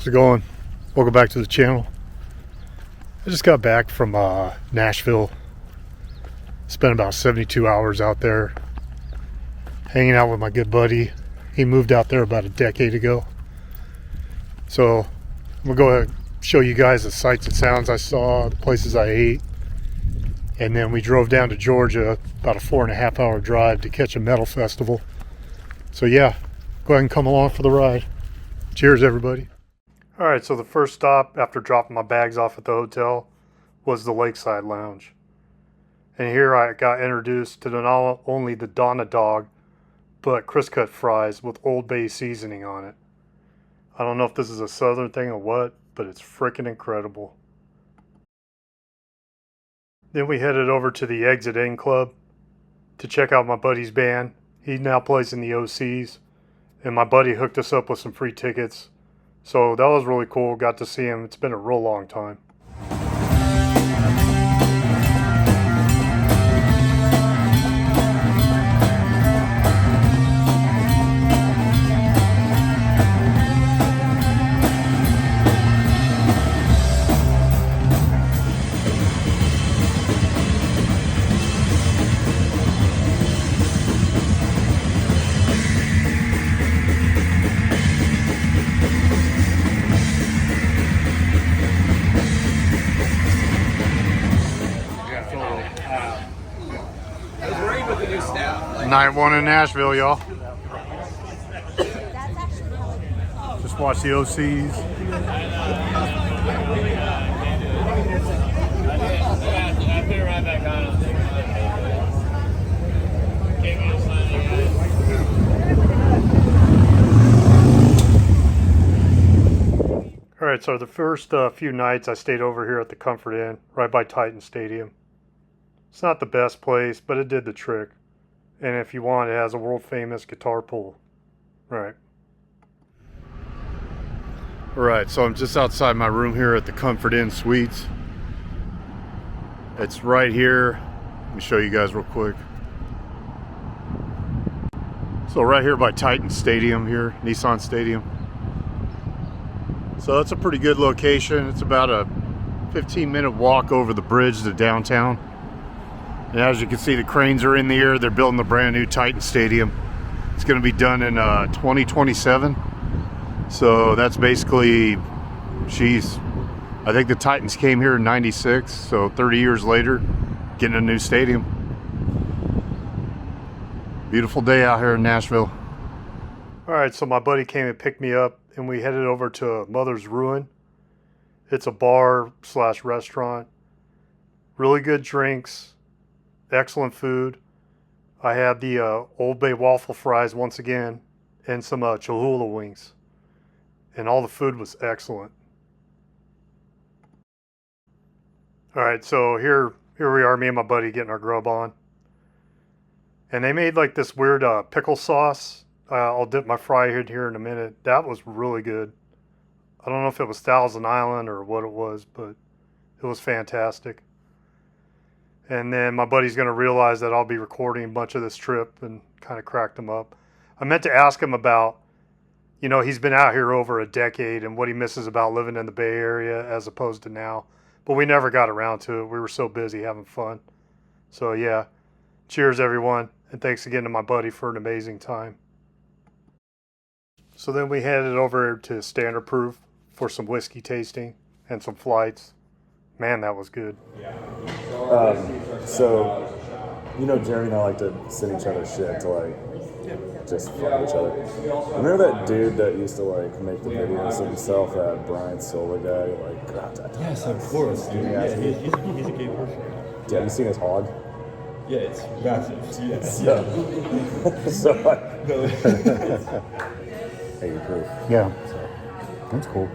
How's it going? Welcome back to the channel. I just got back from Nashville. Spent about 72 hours out there hanging out with my good buddy. He moved out there about a decade ago. So I'm gonna go ahead and show you guys the sights and sounds I saw, the places I ate. And then we drove down to Georgia, about a 4.5 hour drive to catch a metal festival. So yeah, go ahead and come along for the ride. Cheers, everybody. All right, so the first stop after dropping my bags off at the hotel was the Lakeside Lounge. And here I got introduced to not only the Donna dog, but crisp cut fries with Old Bay seasoning on it. I don't know if this is a southern thing or what, but it's freaking incredible. Then we headed over to the Exit In Club to check out my buddy's band. He now plays in the OCs, and my buddy hooked us up with some free tickets. So that was really cool. Got to see him. It's been a real long time. Night one in Nashville, y'all. Just watch the OCs. All right, so the first few nights I stayed over here at the Comfort Inn, right by Titan Stadium. It's not the best place, but it did the trick. And if you want, it has a world-famous guitar pool. Right. Alright, so I'm just outside my room here at the Comfort Inn Suites. It's right here. Let me show you guys real quick. So right here by Titan Stadium here, Nissan Stadium. So that's a pretty good location. It's about a 15-minute walk over the bridge to downtown. And as you can see, the cranes are in the air. They're building the brand new Titan Stadium. It's going to be done in 2027. So that's basically, I think the Titans came here in '96. So 30 years later, getting a new stadium. Beautiful day out here in Nashville. All right, so my buddy came and picked me up, and we headed over to Mother's Ruin. It's a bar/restaurant. Really good drinks. Excellent food. I had the Old Bay waffle fries once again and some Cholula wings. And all the food was excellent. Alright, so here we are, me and my buddy getting our grub on. And they made like this weird pickle sauce. I'll dip my fry in here in a minute. That was really good. I don't know if it was Thousand Island or what it was, but it was fantastic. And then my buddy's going to realize that I'll be recording a bunch of this trip and kind of cracked him up. I meant to ask him about, you know, he's been out here over a decade and what he misses about living in the Bay Area as opposed to now. But we never got around to it. We were so busy having fun. So yeah, cheers everyone. And thanks again to my buddy for an amazing time. So then we headed over to Standard Proof for some whiskey tasting and some flights. Man, that was good. So, you know, Jeremy and I like to send each other shit to like just fuck each other. Remember that dude that used to like make the videos of himself, that Brian Silva guy? Like, God, yes, of course, dude. Yeah, he's a gay person. Yeah, have you seen his hog? Yeah, it's massive. Yeah. So hey, you're proof. Yeah. So, that's cool.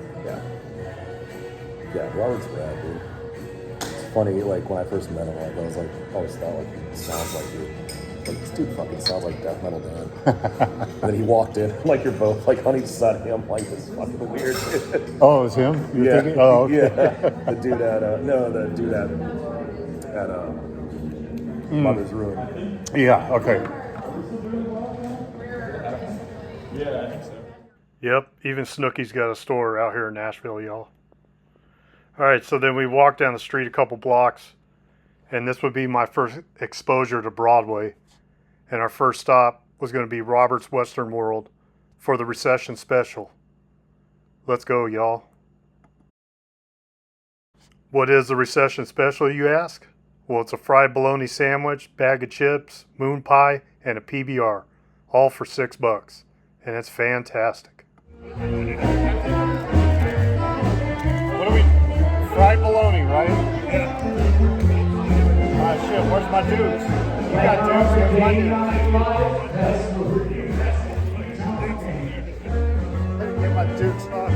Yeah, Robert's rad, dude. It's funny, like, when I first met him, like, I was like, always thought, like, he sounds like you. Like, this dude fucking sounds like Death Metal Dan. And then he walked in, like, you're both, like, on each side of him, like, this fucking weird shit. Oh, it was him? You were thinking? Oh, okay. Yeah. The dude at Mother's Ruin. Yeah, okay. Yeah, I think so. Yep, even Snooki's got a store out here in Nashville, y'all. Alright, so then we walked down the street a couple blocks, and this would be my first exposure to Broadway. And our first stop was going to be Robert's Western World for the recession special. Let's go, y'all. What is the recession special, you ask? Well, it's a fried bologna sandwich, bag of chips, moon pie, and a PBR, all for $6, and it's fantastic. What are we? Fried bologna, right? Ah, shit, where's my dudes? You got dudes, where's my dudes? Get my dudes on.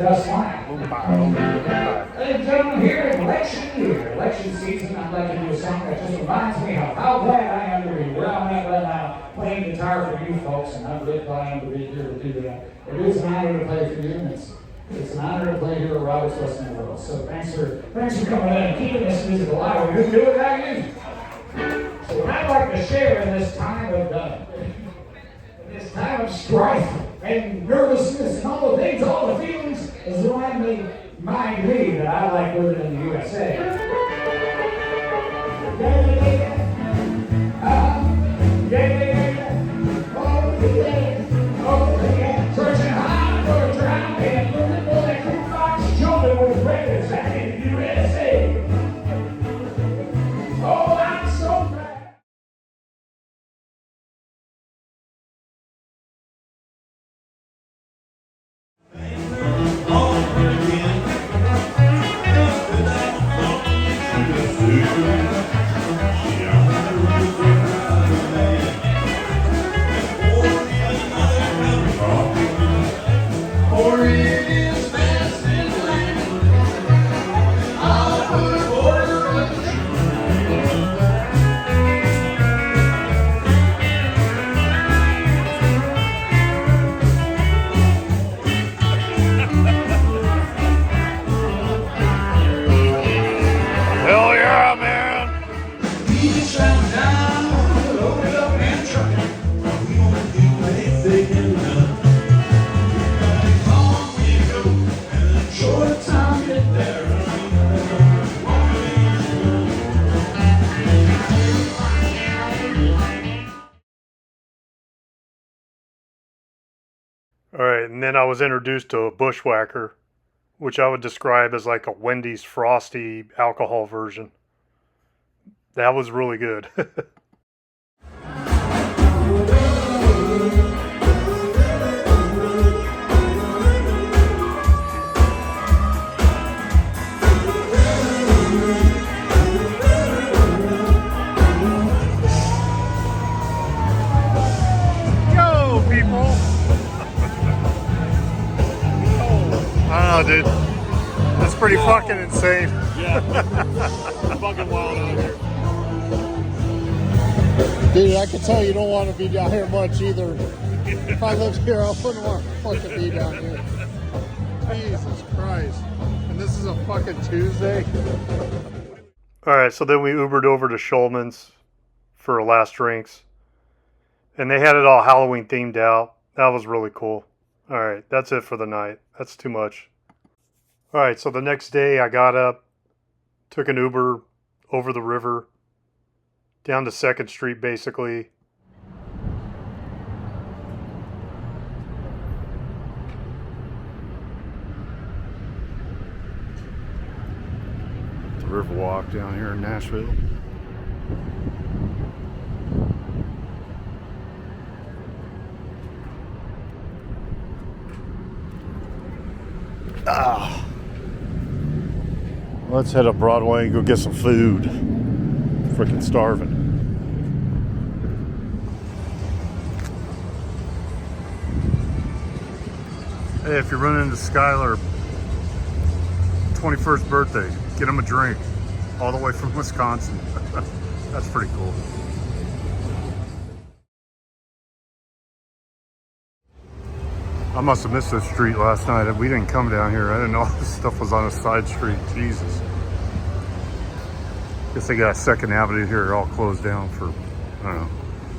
That's fine. Ladies and gentlemen, here in election season, I'd like to do a song that just reminds me of how glad I am to be where I'm at right now, playing guitar for you folks, and I'm really glad to be here to do that. It is an honor to play for you, and it's an honor to play here at Robert's Western World. So thanks for coming in and keeping this music alive. We just do it without you. So what I'd like to share in this time of strife and nervousness and all the things, all the feelings, is remind me that I like living in the USA. Searching hard for a drown and looking for that cool box jumping with records back in the USA. Oh, I'm so glad. Alright, and then I was introduced to a Bushwhacker, which I would describe as like a Wendy's Frosty alcohol version. That was really good. Yo, people! I don't know, dude. That's pretty fucking insane. Yeah. Fucking wild out here. Dude, I can tell you don't want to be down here much either. If I lived here, I wouldn't want to fucking be down here. Jesus Christ. And this is a fucking Tuesday? Alright, so then we Ubered over to Schulman's for our last drinks. And they had it all Halloween themed out. That was really cool. Alright, that's it for the night. That's too much. Alright, so the next day I got up, took an Uber over the river, down to 2nd Street basically. The Riverwalk down here in Nashville. Let's head up Broadway and go get some food. Freaking starving. Hey, if you're running into Skylar, 21st birthday, get him a drink. All the way from Wisconsin. That's pretty cool. I must have missed this street last night. We didn't come down here. I didn't know this stuff was on a side street. Jesus. Guess they got 2nd Avenue here all closed down for, I don't know.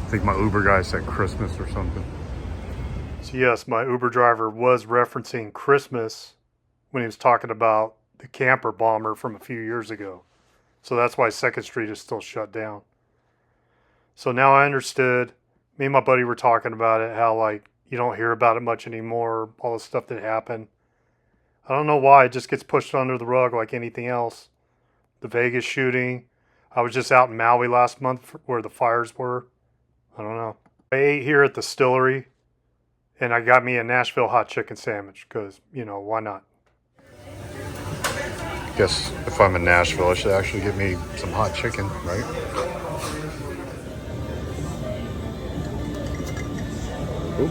I think my Uber guy said Christmas or something. So yes, my Uber driver was referencing Christmas when he was talking about the camper bomber from a few years ago. So that's why 2nd Street is still shut down. So now I understood. Me and my buddy were talking about it, how like you don't hear about it much anymore, all the stuff that happened. I don't know why, it just gets pushed under the rug like anything else. The Vegas shooting. I was just out in Maui last month where the fires were. I don't know. I ate here at the Distillery, and I got me a Nashville hot chicken sandwich because, you know, why not? Guess if I'm in Nashville, I should actually get me some hot chicken, right? Ooh.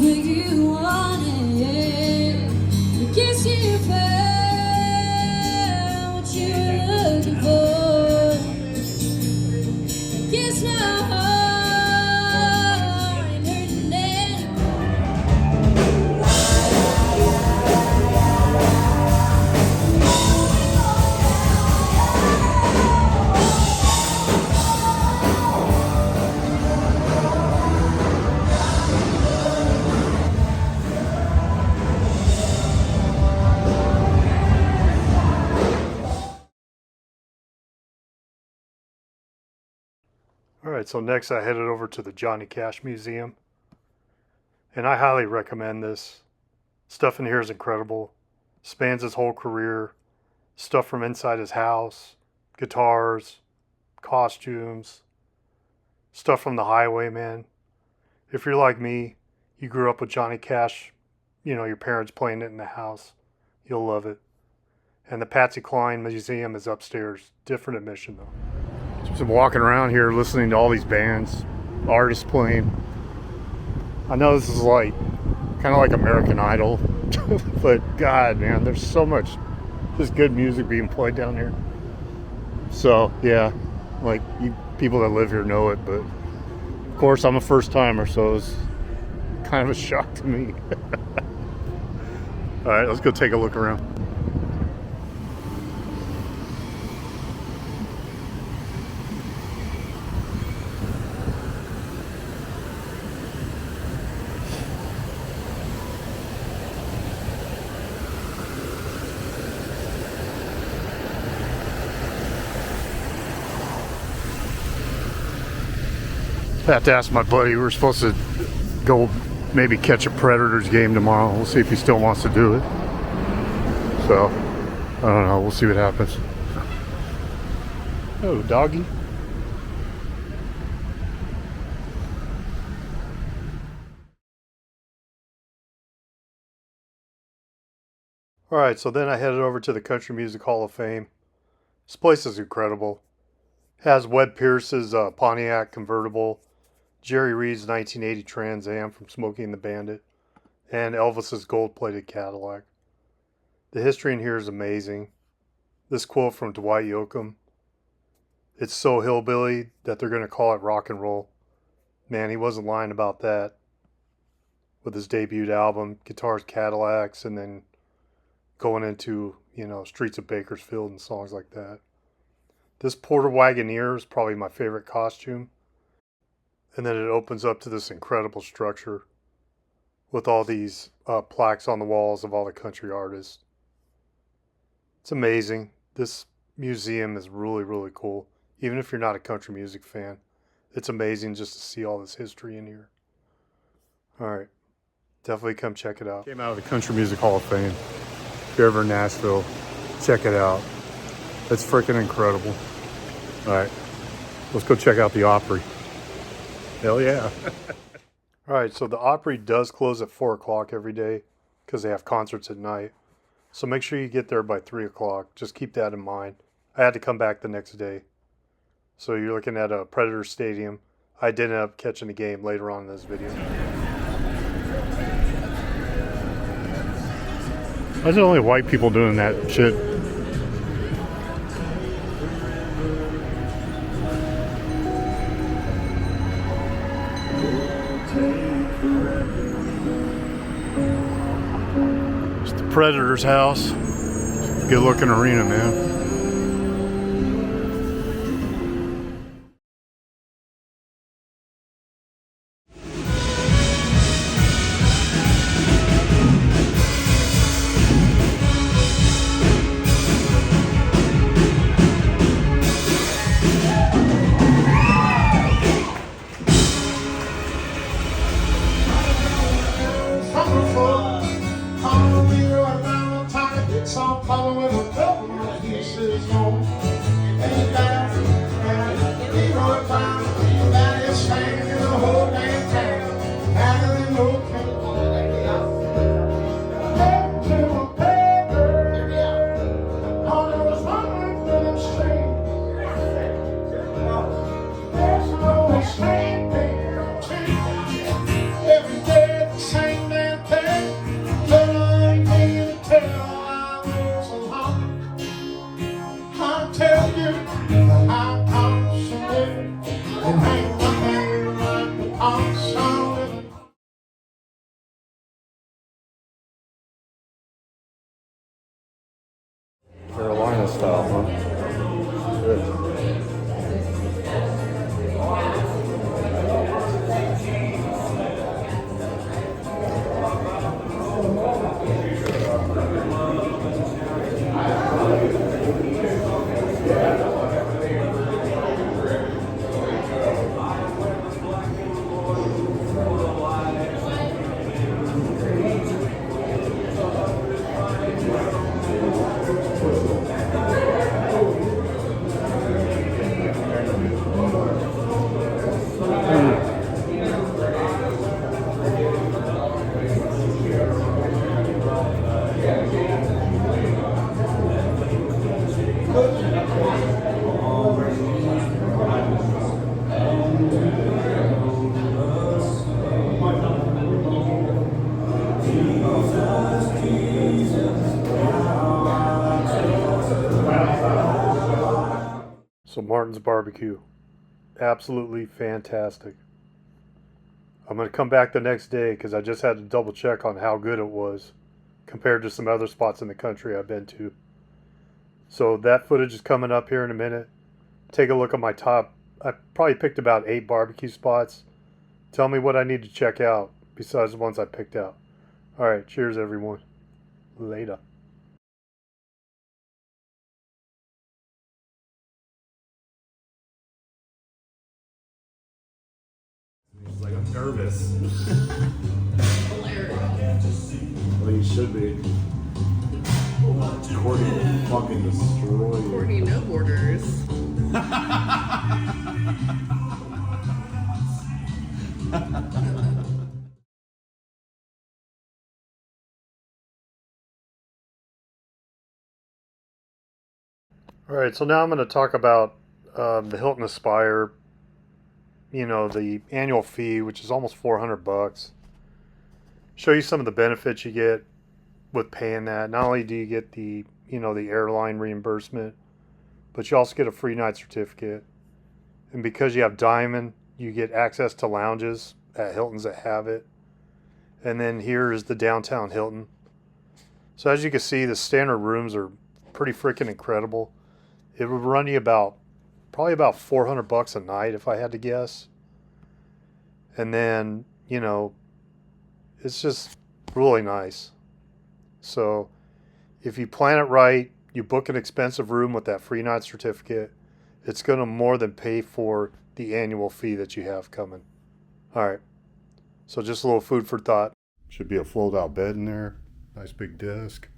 Make you want it. I guess you found what you're looking for. I guess my heart ain't hurting anymore. Alright, so next I headed over to the Johnny Cash Museum. And I highly recommend this. Stuff in here is incredible. Spans his whole career. Stuff from inside his house. Guitars. Costumes. Stuff from the Highwaymen. If you're like me, you grew up with Johnny Cash, you know, your parents playing it in the house, you'll love it. And the Patsy Cline Museum is upstairs. Different admission though. Just walking around here listening to all these bands, artists playing. I know this is like kind of like American Idol, but God, man, there's so much just good music being played down here. So yeah, like you people that live here know it, but of course I'm a first timer, so it's kind of a shock to me. All right, let's go take a look around. I have to ask my buddy. We're supposed to go maybe catch a Predators game tomorrow. We'll see if he still wants to do it. So, I don't know. We'll see what happens. Oh, doggy. Alright, so then I headed over to the Country Music Hall of Fame. This place is incredible. Has Webb Pierce's Pontiac convertible, Jerry Reed's 1980 Trans Am from Smokey and the Bandit, and Elvis's gold-plated Cadillac. The history in here is amazing. This quote from Dwight Yoakam, "It's so hillbilly that they're going to call it rock and roll." Man, he wasn't lying about that. With his debut album, Guitars, Cadillacs, and then going into, you know, Streets of Bakersfield and songs like that. This Porter Wagoneer is probably my favorite costume. And then it opens up to this incredible structure with all these plaques on the walls of all the country artists. It's amazing. This museum is really, really cool. Even if you're not a country music fan, it's amazing just to see all this history in here. Alright, definitely come check it out. Came out of the Country Music Hall of Fame. If you're ever in Nashville, check it out. It's freaking incredible. Alright, let's go check out the Opry. Hell yeah. Alright, so the Opry does close at 4 o'clock every day because they have concerts at night. So make sure you get there by 3 o'clock. Just keep that in mind. I had to come back the next day. So you're looking at a Predator Stadium. I did end up catching the game later on in this video. Why is it only white people doing that shit? It's the Predator's house. Good looking arena, man. Carolina style, huh? Good. So Martin's Barbecue, absolutely fantastic. I'm going to come back the next day because I just had to double check on how good it was compared to some other spots in the country I've been to. So that footage is coming up here in a minute. Take a look at my top. I probably picked about 8 barbecue spots. Tell me what I need to check out besides the ones I picked out. Alright, cheers everyone. Later. He's like, I'm nervous. Well, you should be. Courtney will fucking destroy you. Courtney, no borders. Alright, so now I'm going to talk about the Hilton Aspire. You know, the annual fee, which is almost $400. Show you some of the benefits you get with paying that. Not only do you get the, you know, the airline reimbursement, but you also get a free night certificate. And because you have Diamond, you get access to lounges at Hilton's that have it. And then here is the downtown Hilton. So as you can see, the standard rooms are pretty freaking incredible. It would run you probably about $400 a night if I had to guess. And then, you know, it's just really nice. So if you plan it right, you book an expensive room with that free night certificate, it's going to more than pay for the annual fee that you have coming. All right. So just a little food for thought. Should be a fold out bed in there. Nice big desk.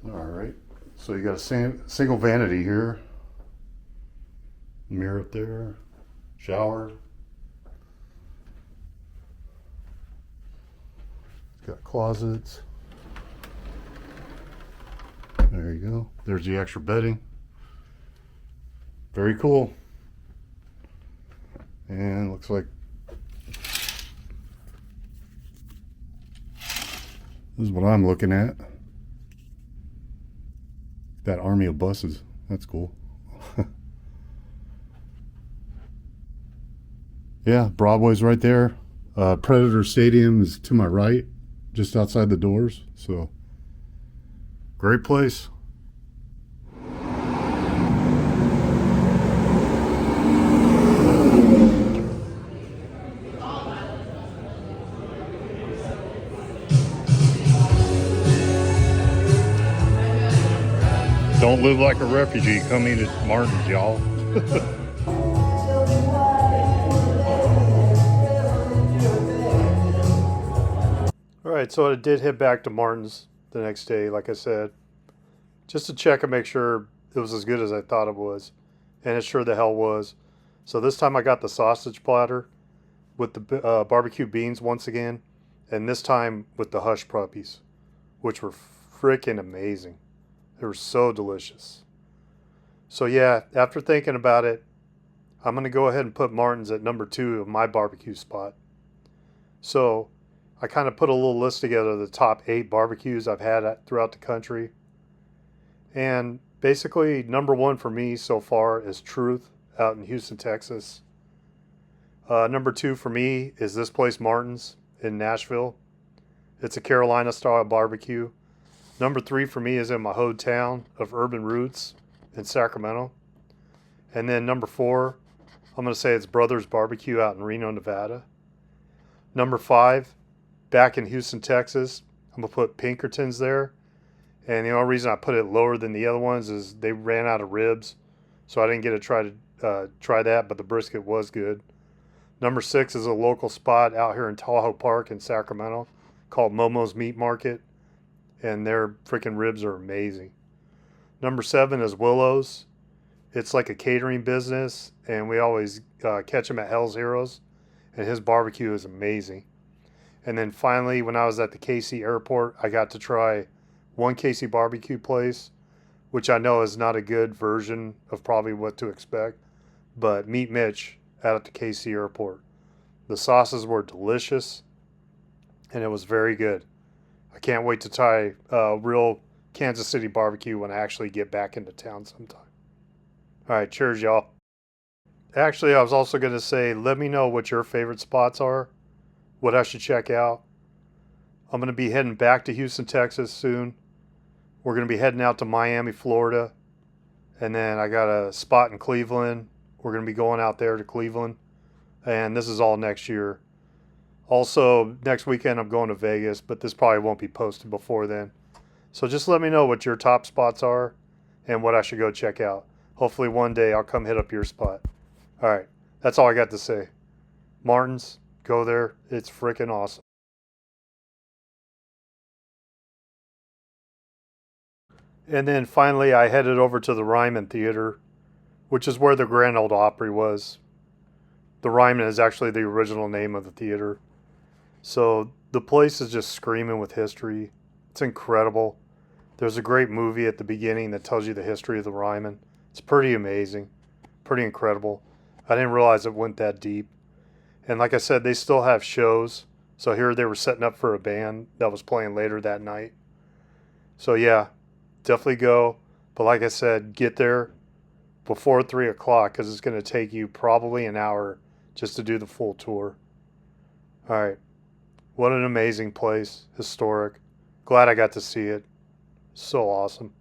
Alright, so you got a single vanity here. Mirror up there. Shower. Got closets. There you go. There's the extra bedding. Very cool. And looks like this is what I'm looking at. That army of buses. That's cool. Yeah, Broadway's right there. Predator Stadium is to my right, just outside the doors. So, great place. Don't live like a refugee. Come eat at Martin's, y'all. Alright, so I did head back to Martin's the next day, like I said, just to check and make sure it was as good as I thought it was. And it sure the hell was. So this time I got the sausage platter with the barbecue beans once again. And this time with the hush puppies, which were freaking amazing. They were so delicious. So yeah, after thinking about it, I'm going to go ahead and put Martin's at number 2 of my barbecue spot. So I kind of put a little list together of the top 8 barbecues I've had throughout the country. And basically number 1 for me so far is Truth out in Houston, Texas. Number 2 for me is this place, Martin's in Nashville. It's a Carolina style barbecue. Number 3 for me is in my hometown of Urban Roots in Sacramento. And then number 4, I'm going to say it's Brothers Barbecue out in Reno, Nevada. Number 5, back in Houston, Texas, I'm going to put Pinkerton's there. And the only reason I put it lower than the other ones is they ran out of ribs. So I didn't get to try that, but the brisket was good. Number 6 is a local spot out here in Tahoe Park in Sacramento called Momo's Meat Market. And their freaking ribs are amazing. Number 7 is Willow's. It's like a catering business, and we always catch him at Hell's Heroes, and his barbecue is amazing. And then finally, when I was at the KC airport, I got to try one KC barbecue place, which I know is not a good version of probably what to expect, but Meet Mitch out at the KC airport. The sauces were delicious, and it was very good. I can't wait to try real Kansas City barbecue when I actually get back into town sometime. All right, cheers, y'all. Actually, I was also going to say, let me know what your favorite spots are, what I should check out. I'm going to be heading back to Houston, Texas soon. We're going to be heading out to Miami, Florida. And then I got a spot in Cleveland. We're going to be going out there to Cleveland. And this is all next year. Also, next weekend I'm going to Vegas, but this probably won't be posted before then. So just let me know what your top spots are and what I should go check out. Hopefully one day I'll come hit up your spot. All right, that's all I got to say. Martin's, go there. It's freaking awesome. And then finally I headed over to the Ryman Theater, which is where the Grand Ole Opry was. The Ryman is actually the original name of the theater. So the place is just screaming with history. It's incredible. There's a great movie at the beginning that tells you the history of the Ryman. It's pretty amazing, pretty incredible. I didn't realize it went that deep. And like I said, they still have shows. So here they were setting up for a band that was playing later that night. So yeah, definitely go. But like I said, get there before 3 o'clock because it's going to take you probably an hour just to do the full tour. All right. What an amazing place. Historic. Glad I got to see it. So awesome.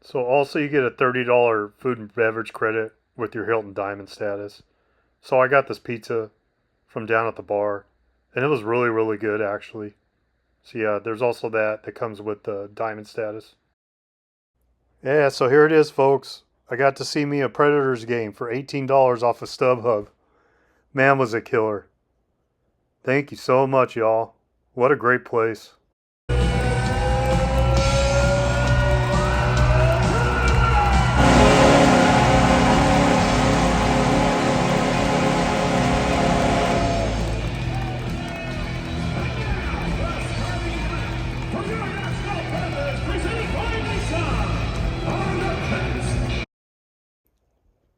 So also you get a $30 food and beverage credit with your Hilton Diamond status. So I got this pizza from down at the bar. And it was really, really good actually. So yeah, there's also that comes with the Diamond status. Yeah, so here it is, folks. I got to see me a Predators game for $18 off of StubHub. Man, was it killer. Thank you so much, y'all. What a great place.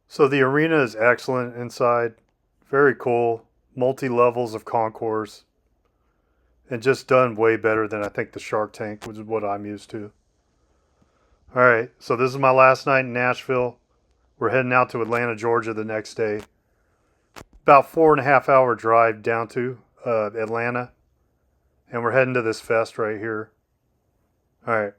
So the arena is excellent inside. Very cool. Multi-levels of concourse. And just done way better than I think the Shark Tank, which is what I'm used to. Alright, so this is my last night in Nashville. We're heading out to Atlanta, Georgia the next day. About 4.5 hour drive down to Atlanta. And we're heading to this fest right here. Alright.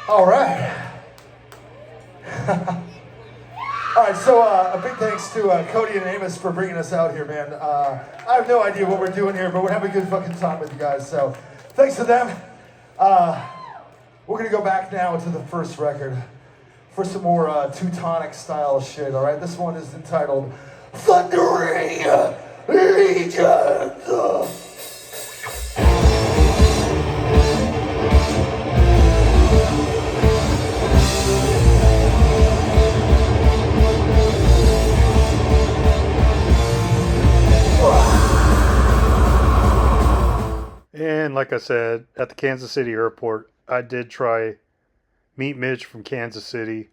All right. All right, so a big thanks to Cody and Amos for bringing us out here, man. I have no idea what we're doing here, but we're having a good fucking time with you guys, so thanks to them. We're gonna go back now to the first record for some more Teutonic style shit, all right? This one is entitled Thundering Legions. And like I said, at the Kansas City airport, I did try Meat Mitch from Kansas City.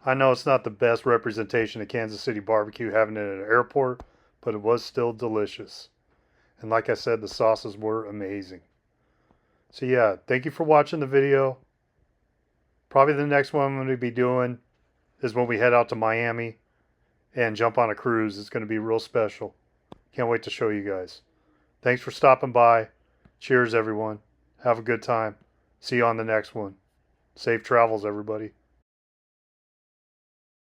I know it's not the best representation of Kansas City barbecue having it at an airport, but it was still delicious. And like I said, the sauces were amazing. So yeah, thank you for watching the video. Probably the next one I'm going to be doing is when we head out to Miami and jump on a cruise. It's going to be real special. Can't wait to show you guys. Thanks for stopping by. Cheers, everyone. Have a good time. See you on the next one. Safe travels, everybody.